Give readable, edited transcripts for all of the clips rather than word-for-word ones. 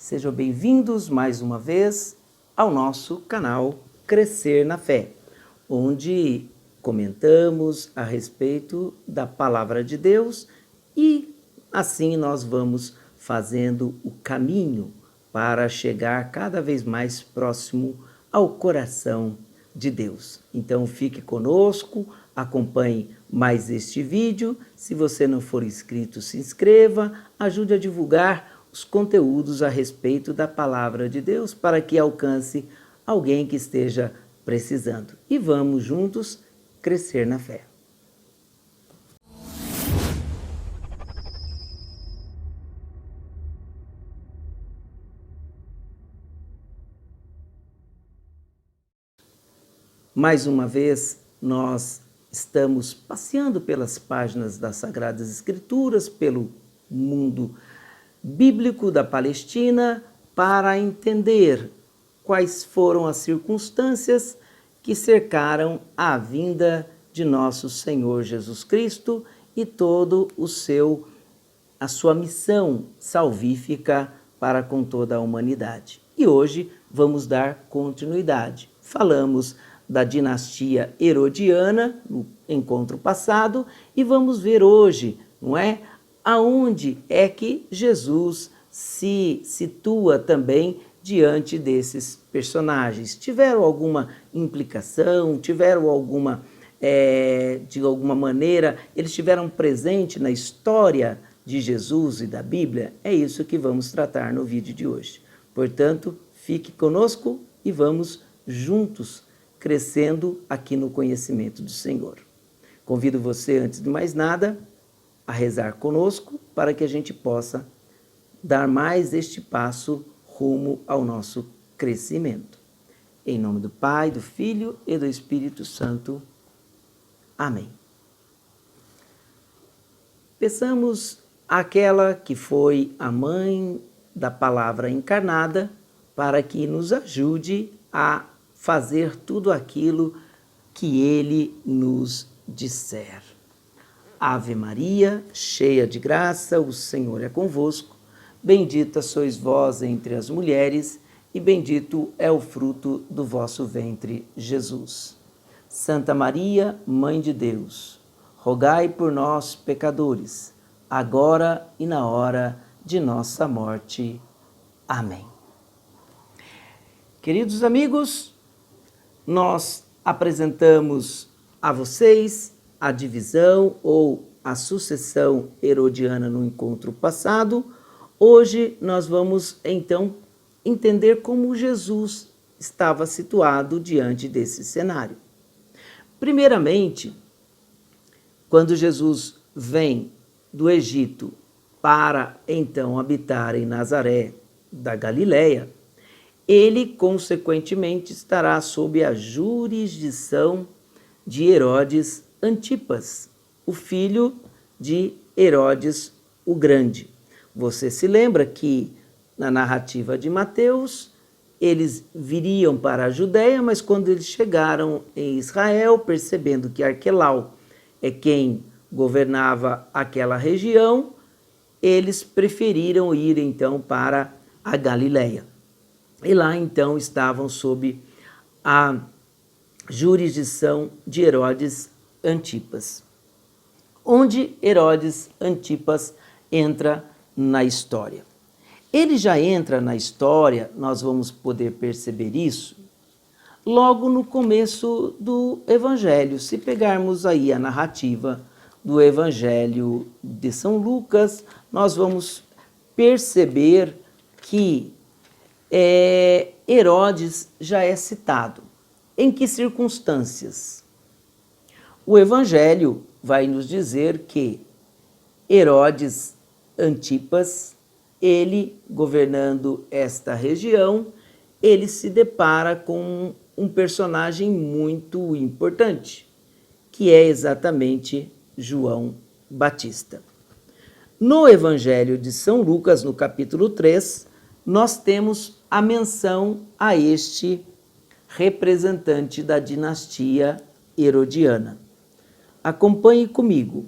Sejam bem-vindos mais uma vez ao nosso canal Crescer na Fé, onde comentamos a respeito da Palavra de Deus e assim nós vamos fazendo o caminho para chegar cada vez mais próximo ao coração de Deus. Então fique conosco, acompanhe mais este vídeo. Se você não for inscrito, se inscreva, ajude a divulgar os conteúdos a respeito da Palavra de Deus para que alcance alguém que esteja precisando. E vamos juntos crescer na fé. Mais uma vez, nós estamos passeando pelas páginas das Sagradas Escrituras, pelo mundo bíblico da Palestina, para entender quais foram as circunstâncias que cercaram a vinda de nosso Senhor Jesus Cristo e todo a sua missão salvífica para com toda a humanidade. E hoje vamos dar continuidade. Falamos da dinastia Herodiana no encontro passado e vamos ver hoje, não é? Aonde é que Jesus se situa também diante desses personagens? Tiveram alguma implicação? Tiveram de alguma maneira, eles estiveram presentes na história de Jesus e da Bíblia? É isso que vamos tratar no vídeo de hoje. Portanto, fique conosco e vamos juntos crescendo aqui no conhecimento do Senhor. Convido você, antes de mais nada, a rezar conosco para que a gente possa dar mais este passo rumo ao nosso crescimento. Em nome do Pai, do Filho e do Espírito Santo. Amém. Peçamos àquela que foi a mãe da palavra encarnada para que nos ajude a fazer tudo aquilo que ele nos disser. Ave Maria, cheia de graça, o Senhor é convosco. Bendita sois vós entre as mulheres, e bendito é o fruto do vosso ventre, Jesus. Santa Maria, Mãe de Deus, rogai por nós, pecadores, agora e na hora de nossa morte. Amém. Queridos amigos, nós apresentamos a vocês a divisão ou a sucessão herodiana no encontro passado. Hoje nós vamos então entender como Jesus estava situado diante desse cenário. Primeiramente, quando Jesus vem do Egito para então habitar em Nazaré da Galileia, ele, consequentemente, estará sob a jurisdição de Herodes Antipas, o filho de Herodes o Grande. Você se lembra que, na narrativa de Mateus, eles viriam para a Judéia, mas quando eles chegaram em Israel, percebendo que Arquelau é quem governava aquela região, eles preferiram ir, então, para a Galileia. E lá, então, estavam sob a jurisdição de Herodes Antipas. Onde Herodes Antipas entra na história? Ele já entra na história, nós vamos poder perceber isso, logo no começo do Evangelho. Se pegarmos aí a narrativa do Evangelho de São Lucas, nós vamos perceber que Herodes já é citado. Em que circunstâncias? O Evangelho vai nos dizer que Herodes Antipas, ele governando esta região, ele se depara com um personagem muito importante, que é exatamente João Batista. No Evangelho de São Lucas, no capítulo 3, nós temos a menção a este representante da dinastia herodiana. Acompanhe comigo.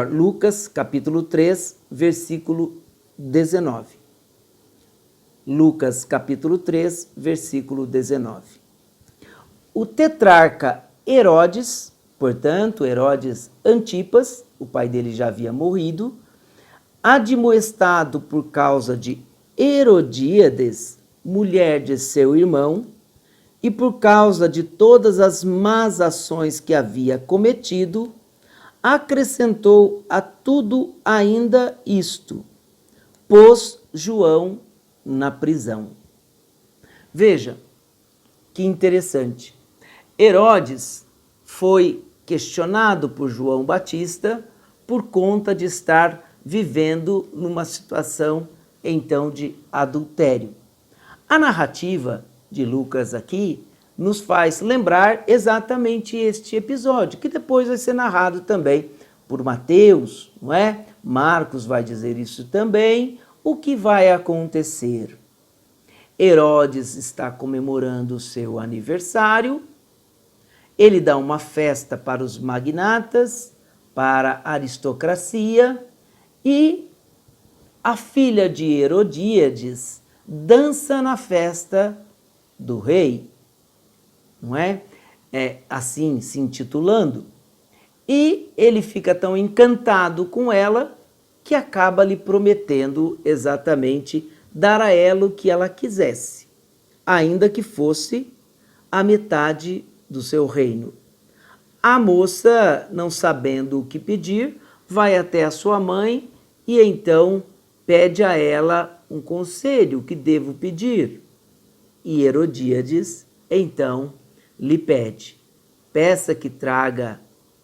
Lucas, capítulo 3, versículo 19. Lucas capítulo 3, versículo 19. O tetrarca Herodes, portanto, Herodes Antipas, o pai dele já havia morrido, admoestado por causa de Herodíades, mulher de seu irmão, e por causa de todas as más ações que havia cometido, acrescentou a tudo ainda isto: pôs João na prisão. Veja que interessante. Herodes foi questionado por João Batista por conta de estar vivendo numa situação então de adultério. A narrativa de Lucas aqui nos faz lembrar exatamente este episódio, que depois vai ser narrado também por Mateus, não é? Marcos vai dizer isso também. O que vai acontecer? Herodes está comemorando o seu aniversário, ele dá uma festa para os magnatas, para a aristocracia, e a filha de Herodíades dança na festa do rei, não é? É assim se intitulando. E ele fica tão encantado com ela que acaba lhe prometendo exatamente dar a ela o que ela quisesse, ainda que fosse a metade do seu reino. A moça, não sabendo o que pedir, vai até a sua mãe e então pede a ela um conselho: o que devo pedir? E Herodíades, então, lhe pede: peça que traga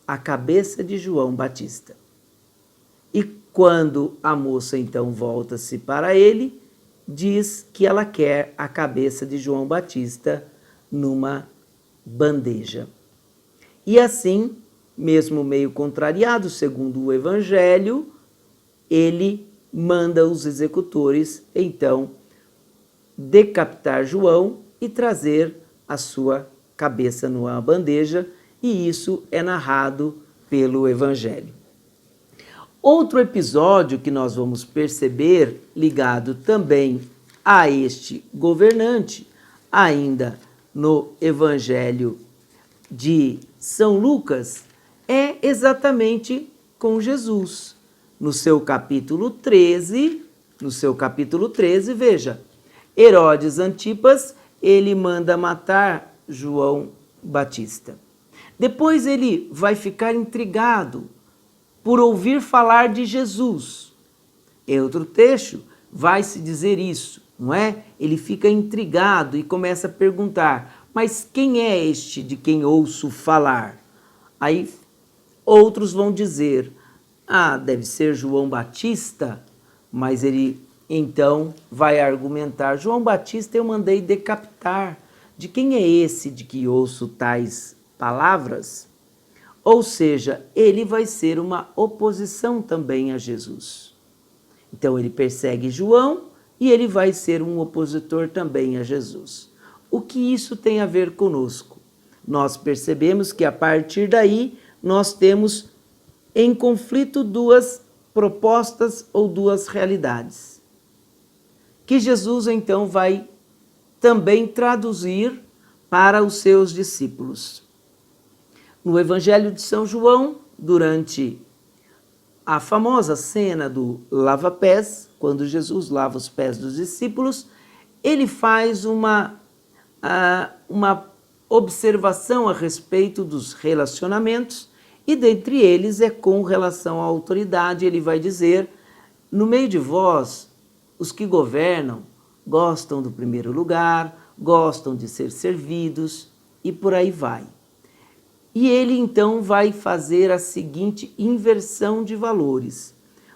a cabeça de João Batista. E quando a moça então volta-se para ele, diz que ela quer a cabeça de João Batista numa bandeja. E assim, mesmo meio contrariado, segundo o Evangelho, ele manda os executores então decapitar João e trazer a sua cabeça numa bandeja, e isso é narrado pelo Evangelho. Outro episódio que nós vamos perceber, ligado também a este governante, ainda no Evangelho de São Lucas, é exatamente com Jesus. No seu capítulo 13, veja, Herodes Antipas, ele manda matar João Batista. Depois ele vai ficar intrigado por ouvir falar de Jesus. Em outro trecho vai se dizer isso, não é? Ele fica intrigado e começa a perguntar: mas quem é este de quem ouço falar? Aí outros vão dizer: deve ser João Batista, mas ele então vai argumentar: João Batista eu mandei decapitar. De quem é esse de que ouço tais palavras? Ou seja, ele vai ser uma oposição também a Jesus. Então ele persegue João e ele vai ser um opositor também a Jesus. O que isso tem a ver conosco? Nós percebemos que a partir daí nós temos em conflito duas propostas ou duas realidades, que Jesus então vai também traduzir para os seus discípulos. No Evangelho de São João, durante a famosa cena do lava-pés, quando Jesus lava os pés dos discípulos, ele faz uma observação a respeito dos relacionamentos, e dentre eles é com relação à autoridade. Ele vai dizer: no meio de vós, os que governam gostam do primeiro lugar, gostam de ser servidos, e por aí vai. E ele então vai fazer a seguinte inversão de valores: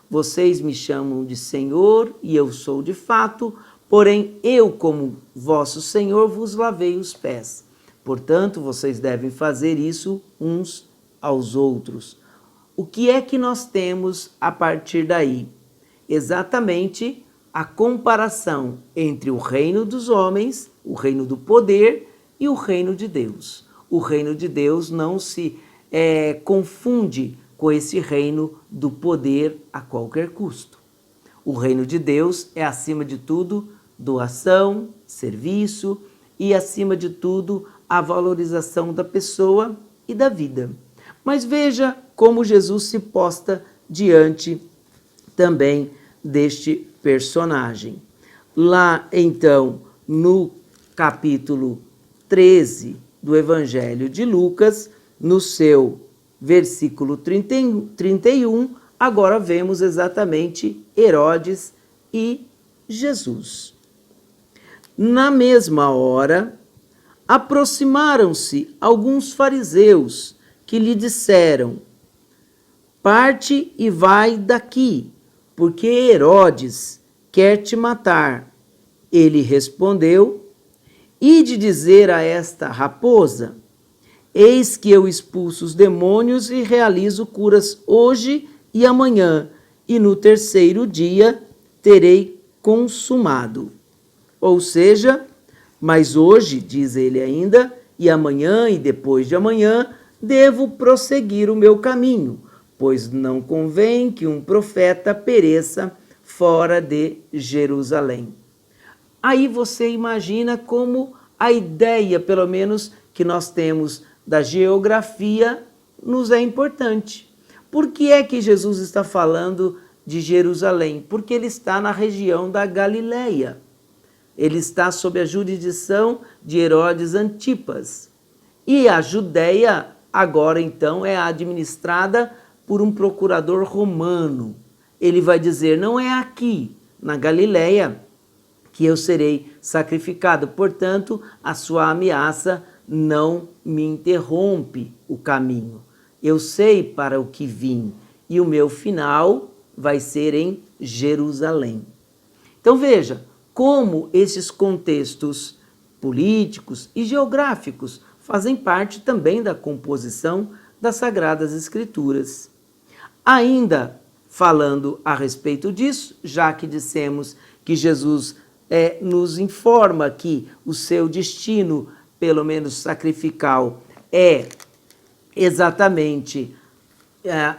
vocês me chamam de Senhor, e eu sou de fato, porém eu, como vosso Senhor, vos lavei os pés. Portanto, vocês devem fazer isso uns aos outros. O que é que nós temos a partir daí? Exatamente a comparação entre o reino dos homens, o reino do poder, e o reino de Deus. O reino de Deus não se confunde com esse reino do poder a qualquer custo. O reino de Deus é, acima de tudo, doação, serviço e, acima de tudo, a valorização da pessoa e da vida. Mas veja como Jesus se posta diante também deste personagem. Lá, então, no capítulo 13 do Evangelho de Lucas, no seu versículo 31, agora vemos exatamente Herodes e Jesus. Na mesma hora, aproximaram-se alguns fariseus que lhe disseram: parte e vai daqui, porque Herodes quer te matar. Ele respondeu: ide dizer a esta raposa: eis que eu expulso os demônios e realizo curas hoje e amanhã, e no terceiro dia terei consumado. Ou seja, mas hoje, diz ele ainda, e amanhã e depois de amanhã, devo prosseguir o meu caminho, pois não convém que um profeta pereça fora de Jerusalém. Aí você imagina como a ideia, pelo menos, que nós temos da geografia nos é importante. Por que é que Jesus está falando de Jerusalém? Porque ele está na região da Galileia. Ele está sob a jurisdição de Herodes Antipas. E a Judéia, agora então, é administrada por um procurador romano. Ele vai dizer: não é aqui, na Galileia, que eu serei sacrificado. Portanto, a sua ameaça não me interrompe o caminho. Eu sei para o que vim e o meu final vai ser em Jerusalém. Então veja como esses contextos políticos e geográficos fazem parte também da composição das Sagradas Escrituras. Ainda falando a respeito disso, já que dissemos que Jesus nos informa que o seu destino, pelo menos sacrificial, é exatamente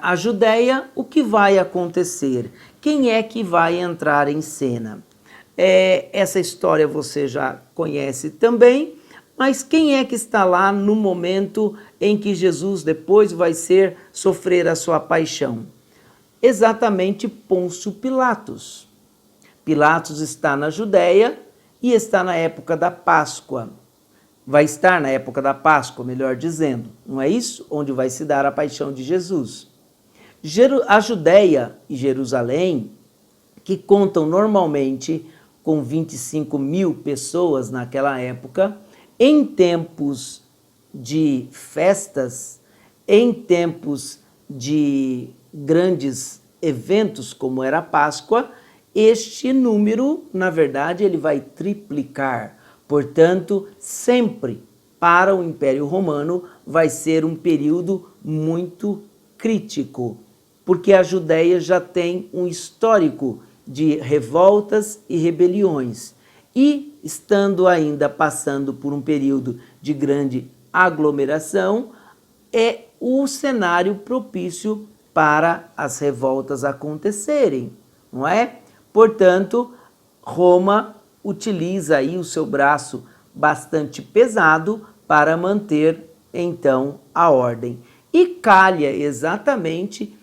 a Judéia, o que vai acontecer? Quem é que vai entrar em cena? Essa história você já conhece também, mas quem é que está lá no momento em que Jesus depois vai sofrer a sua paixão? Exatamente Pôncio Pilatos. Pilatos está na Judéia e está na época da Páscoa. Vai estar na época da Páscoa, melhor dizendo, não é isso? Onde vai se dar a paixão de Jesus. A Judéia e Jerusalém, que contam normalmente com 25 mil pessoas naquela época, em tempos de festas, em tempos de grandes eventos como era a Páscoa, este número, na verdade, ele vai triplicar. Portanto, sempre para o Império Romano vai ser um período muito crítico, porque a Judéia já tem um histórico de revoltas e rebeliões. E, estando ainda passando por um período de grande aglomeração, é o cenário propício para as revoltas acontecerem, não é? Portanto, Roma utiliza aí o seu braço bastante pesado para manter, então, a ordem. E calha exatamente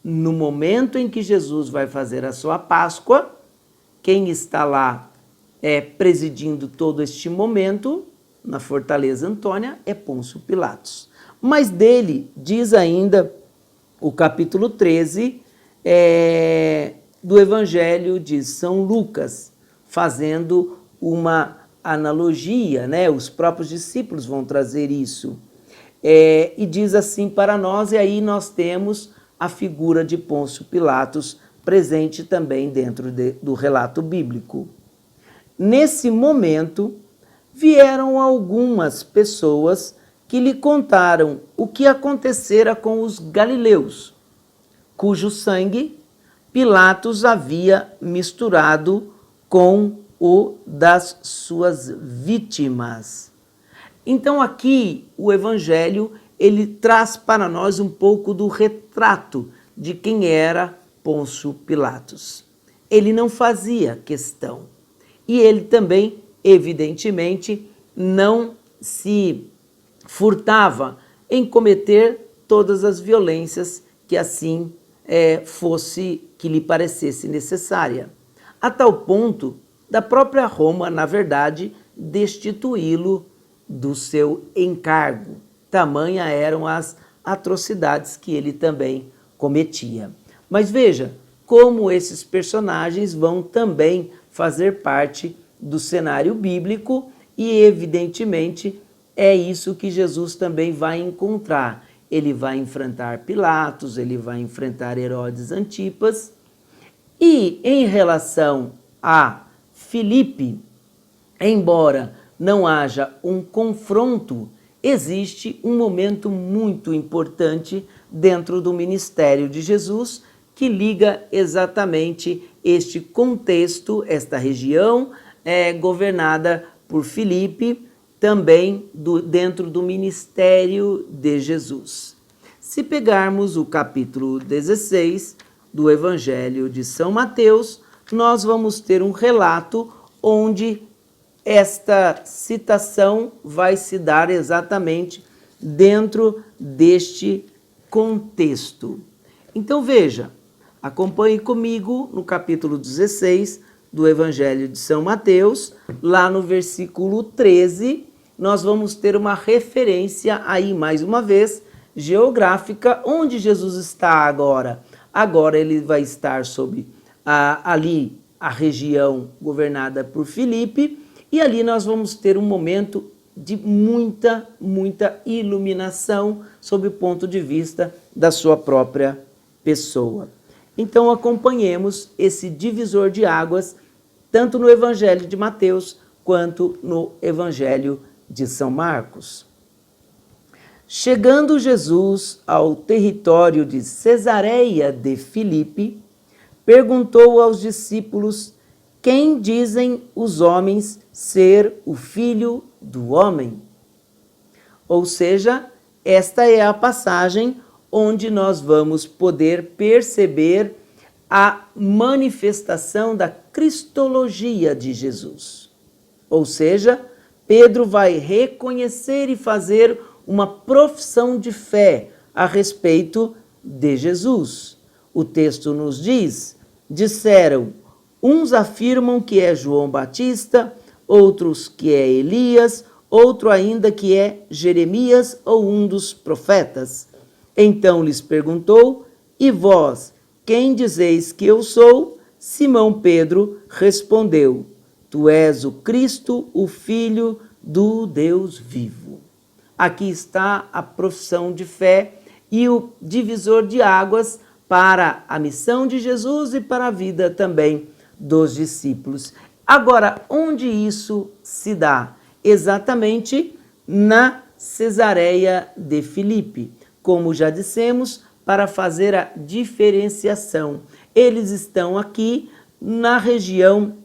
no momento em que Jesus vai fazer a sua Páscoa, quem está lá presidindo todo este momento, na Fortaleza Antônia, é Pôncio Pilatos. Mas dele diz ainda o capítulo 13 do Evangelho de São Lucas, fazendo uma analogia, né? Os próprios discípulos vão trazer isso. E diz assim para nós, e aí nós temos a figura de Pôncio Pilatos presente também dentro do relato bíblico. Nesse momento, vieram algumas pessoas que lhe contaram o que acontecera com os galileus, cujo sangue Pilatos havia misturado com o das suas vítimas. Então aqui o Evangelho ele traz para nós um pouco do retrato de quem era Pôncio Pilatos. ele não fazia questão. E ele também, evidentemente, não se furtava em cometer todas as violências que assim fosse que lhe parecesse necessária. A tal ponto da própria Roma, na verdade, destituí-lo do seu encargo. Tamanha eram as atrocidades que ele também cometia. Mas veja como esses personagens vão também fazer parte do cenário bíblico e, evidentemente, é isso que Jesus também vai encontrar. Ele vai enfrentar Pilatos, ele vai enfrentar Herodes Antipas. E em relação a Filipe, embora não haja um confronto, existe um momento muito importante dentro do ministério de Jesus que liga exatamente este contexto, esta região governada por Filipe, também dentro do ministério de Jesus. Se pegarmos o capítulo 16 do Evangelho de São Mateus, nós vamos ter um relato onde esta citação vai se dar exatamente dentro deste contexto. Então veja, acompanhe comigo no capítulo 16 do Evangelho de São Mateus, lá no versículo 13, nós vamos ter uma referência aí, mais uma vez, geográfica, onde Jesus está agora. Agora ele vai estar sobre ali a região governada por Filipe, e ali nós vamos ter um momento de muita iluminação sob o ponto de vista da sua própria pessoa. Então acompanhemos esse divisor de águas, tanto no Evangelho de Mateus, quanto no Evangelho de São Marcos. Chegando Jesus ao território de Cesareia de Filipe, perguntou aos discípulos: quem dizem os homens ser o Filho do Homem? Ou seja, esta é a passagem onde nós vamos poder perceber a manifestação da cristologia de Jesus. Ou seja, Pedro vai reconhecer e fazer uma profissão de fé a respeito de Jesus. O texto nos diz: disseram, uns afirmam que é João Batista, outros que é Elias, outro ainda que é Jeremias ou um dos profetas. Então lhes perguntou: e vós, quem dizeis que eu sou? Simão Pedro respondeu: tu és o Cristo, o Filho do Deus vivo. Aqui está a profissão de fé e o divisor de águas para a missão de Jesus e para a vida também dos discípulos. Agora, onde isso se dá? Exatamente na Cesareia de Filipe. Como já dissemos, para fazer a diferenciação. Eles estão aqui na região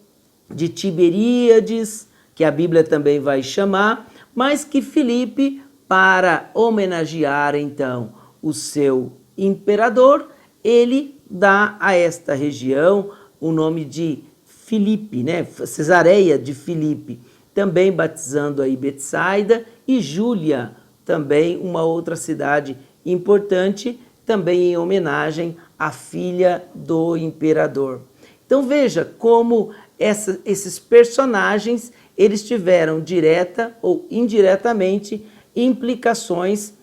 de Tiberíades, que a Bíblia também vai chamar, mas que Filipe, para homenagear então o seu imperador, ele dá a esta região o nome de Filipe, né? Cesareia de Filipe, também batizando aí Betsaida, e Júlia, também uma outra cidade importante, também em homenagem à filha do imperador. Então veja como esses personagens, eles tiveram direta ou indiretamente implicações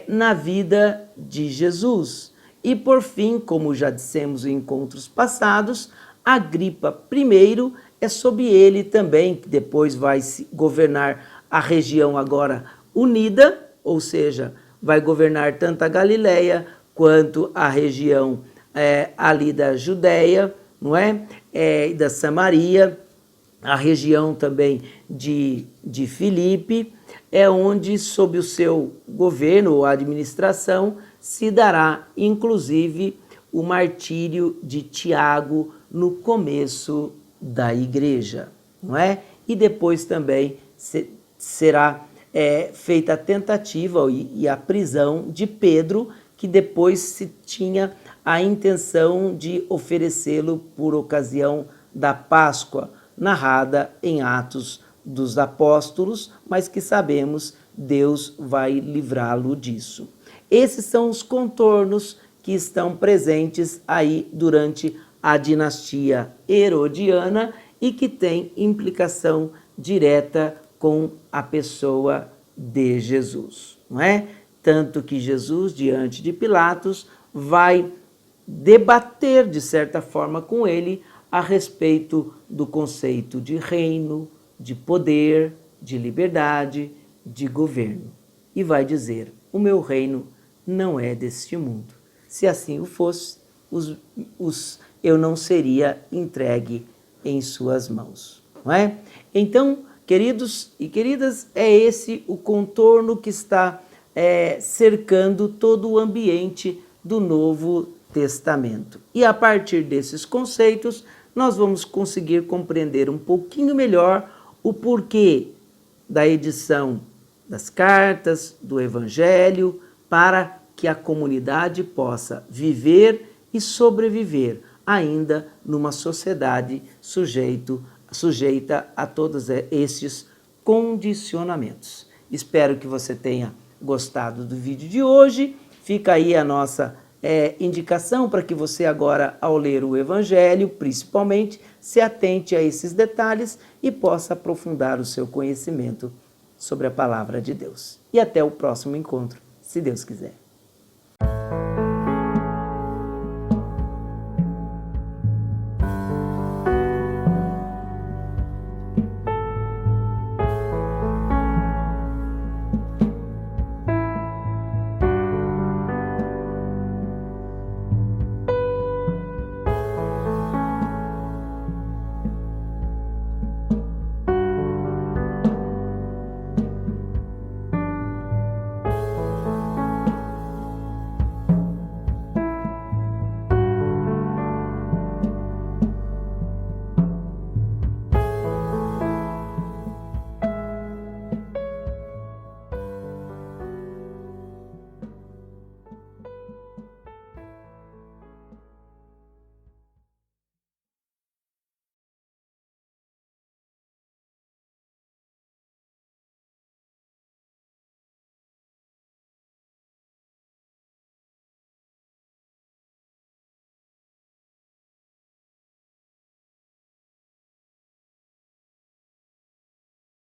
na vida de Jesus. E por fim, como já dissemos em encontros passados, Agripa I é sob ele também, que depois vai governar a região agora unida, ou seja, vai governar tanto a Galileia quanto a região ali da Judéia, não é? Da Samaria, a região também de Filipe, é onde, sob o seu governo ou administração, se dará, inclusive, o martírio de Tiago no começo da igreja, não é? E depois também será feita a tentativa e a prisão de Pedro, que depois se tinha a intenção de oferecê-lo por ocasião da Páscoa, narrada em Atos dos Apóstolos, mas que sabemos Deus vai livrá-lo disso. Esses são os contornos que estão presentes aí durante a dinastia herodiana e que tem implicação direta com a pessoa de Jesus, não é? Tanto que Jesus, diante de Pilatos, vai debater, de certa forma, com ele a respeito do conceito de reino, de poder, de liberdade, de governo. E vai dizer: o meu reino não é deste mundo. Se assim o fosse, eu não seria entregue em suas mãos, não é? Então, queridos e queridas, é esse o contorno que está cercando todo o ambiente do Novo Testamento. E a partir desses conceitos, nós vamos conseguir compreender um pouquinho melhor o porquê da edição das cartas, do Evangelho, para que a comunidade possa viver e sobreviver ainda numa sociedade sujeita a todos estes condicionamentos. Espero que você tenha gostado do vídeo de hoje. Fica aí a nossa indicação para que você agora, ao ler o Evangelho, principalmente, se atente a esses detalhes e possa aprofundar o seu conhecimento sobre a Palavra de Deus. E até o próximo encontro, se Deus quiser.